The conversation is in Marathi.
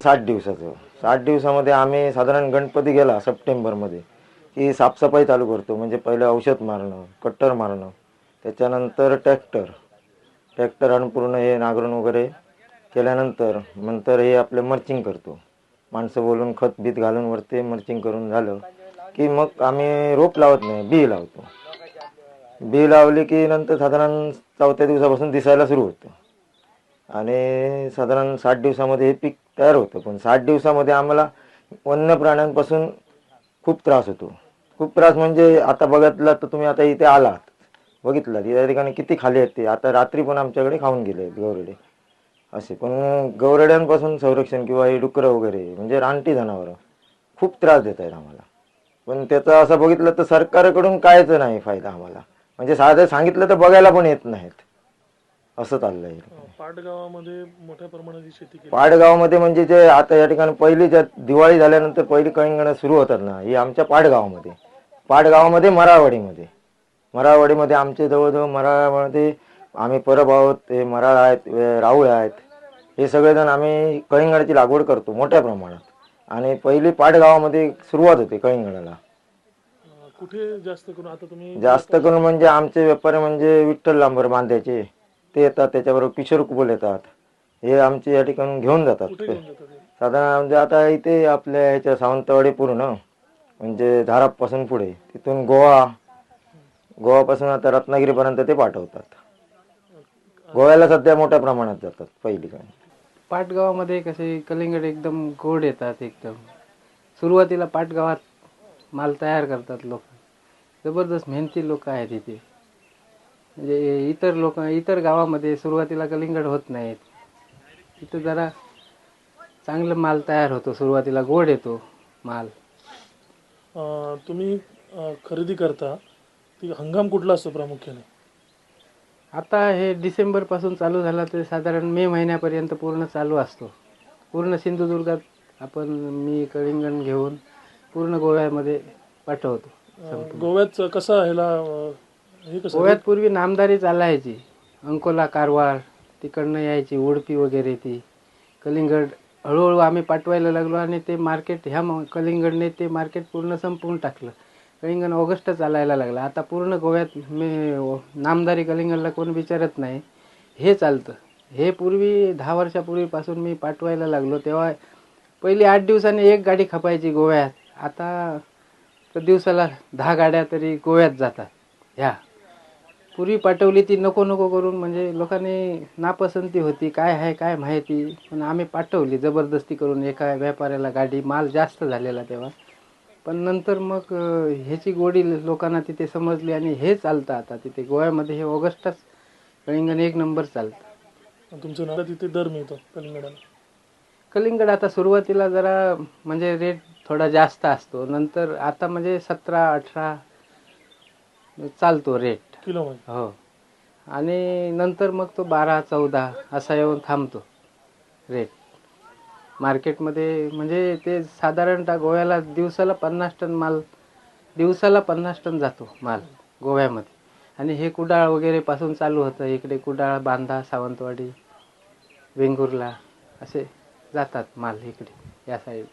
60 दिवसाचं. 60 दिवसामध्ये आम्ही साधारण गणपती गेला सप्टेंबरमध्ये की साफसफाई चालू करतो. म्हणजे पहिलं औषध मारणं, कट्टर मारणं, त्याच्यानंतर ट्रॅक्टर आणून पूर्ण हे नांगरून वगैरे केल्यानंतर नंतर हे आपलं मर्चिंग करतो. माणसं बोलून खत बीत घालून वरती मर्चिंग करून झालं की मग आम्ही रोप लावत नाही, बी लावतो. बी लावली की नंतर साधारण 4थ्या दिवसापासून दिसायला सुरू होतं आणि साधारण 60 दिवसामध्ये हे पीक तयार होतं. पण 60 दिवसामध्ये आम्हाला वन्य प्राण्यांपासून खूप त्रास होतो. खूप त्रास म्हणजे आता बघितलं तर तुम्ही आता इथे आलात, बघितलं या ठिकाणी किती खाली आहेत ते. आता रात्री पण आमच्याकडे खाऊन गेले गौरेडे असे. पण गौरेड्यांपासून संरक्षण किंवा हे डुकरं वगैरे म्हणजे रानटी जनावरं खूप त्रास देत आहेत आम्हाला. पण त्याचं असं बघितलं तर सरकारकडून कायच नाही फायदा आम्हाला. म्हणजे साधं सांगितलं तर बघायला पण येत नाहीत, असं चाललं आहे. पाटगावामध्ये मोठ्या प्रमाणात शेती केली. पाटगावामध्ये म्हणजे जे आता या ठिकाणी पहिली ज्या दिवाळी झाल्यानंतर पहिली कळंगणं सुरू होतात ना, ही आमच्या पाटगावामध्ये मराठवाडीमध्ये आमचे जवळजवळ मराठवाड्यामध्ये आम्ही परब आहोत, ते मराळ आहेत, राऊळ आहेत, हे सगळेजण आम्ही कळिंगडाची लागवड करतो मोठ्या प्रमाणात. आणि पहिली पाटगावामध्ये सुरुवात होते कळिंगडाला. कुठे जास्त करून आता तुम्ही जास्त करून म्हणजे आमचे व्यापारी म्हणजे विठ्ठल लांबर बांध्याचे ते येतात, त्याच्याबरोबर किशोर कुबल येतात, हे आमचे या ठिकाणी घेऊन जातात. साधारण म्हणजे आता इथे आपल्या ह्याच्या सावंतवाडी पूर्ण म्हणजे धारापासून पुढे तिथून गोवापासून आता रत्नागिरीपर्यंत ते पाठवतात. गोव्याला सध्या मोठ्या प्रमाणात जातात पहिली काय. पाटगावामध्ये कसे कलिंगड एकदम गोड येतात. एकदम सुरुवातीला पाटगावात माल तयार करतात लोक. जबरदस्त मेहनती लोक आहेत इथे. म्हणजे इतर गावामध्ये सुरुवातीला कलिंगड होत नाहीत. इथं जरा चांगलं माल तयार होतो. सुरुवातीला गोड येतो माल. तुम्ही खरेदी करता ती हंगाम कुठला असतो प्रामुख्याने? आता हे डिसेंबरपासून चालू झाला तर साधारण मे महिन्यापर्यंत पूर्ण चालू असतो. पूर्ण सिंधुदुर्गात मी कलिंगड घेऊन पूर्ण गोव्यामध्ये पाठवतो. गोव्यात कसा गोव्यात पूर्वी नामदारी चालायची. अंकोला, कारवार तिकडनं यायची, उडपी वगैरे ती कलिंगड. हळूहळू आम्ही पाठवायला लागलो आणि ते मार्केट कलिंगडने ते मार्केट पूर्ण संपवून टाकलं. कलिंगड ऑगस्ट चालायला लागला. आता पूर्ण गोव्यात नामदारी कलिंगडला कोण विचारत नाही, हे चालतं. हे पूर्वी 10 वर्षापूर्वीपासून मी पाठवायला लागलो तेव्हा पहिली 8 दिवसांनी एक गाडी खपायची गोव्यात. आता दिवसाला 10 गाड्या तरी गोव्यात जातात. पूर्वी पाठवली ती नको करून, म्हणजे लोकांनी नापसंती होती, काय आहे काय माहिती, पण आम्ही पाठवली जबरदस्ती करून. एका व्यापाऱ्याला गाडी, माल जास्त झालेला तेव्हा. पण नंतर मग ह्याची गोडी लोकांना तिथे समजली आणि हे चालतं आता तिथे गोव्यामध्ये. हे ऑगस्टच कलिंगड 1 नंबर चालतं. तुमच्या नावाला तिथे दर मिळतो कलिंगडाला? कलिंगड आता सुरुवातीला जरा म्हणजे रेट थोडा जास्त असतो. नंतर आता म्हणजे 17-18 चालतो रेट किलो. हो. आणि नंतर मग तो 12-14 असा येऊन थांबतो रेट मार्केटमध्ये. म्हणजे ते साधारणतः गोव्याला दिवसाला 50 टन जातो माल गोव्यामध्ये. आणि हे कुडाळ वगैरे पासून चालू होतं. इकडे कुडाळ, बांधा, सावंतवाडी, वेंगुर्ला असे जातात माल इकडे या साईड.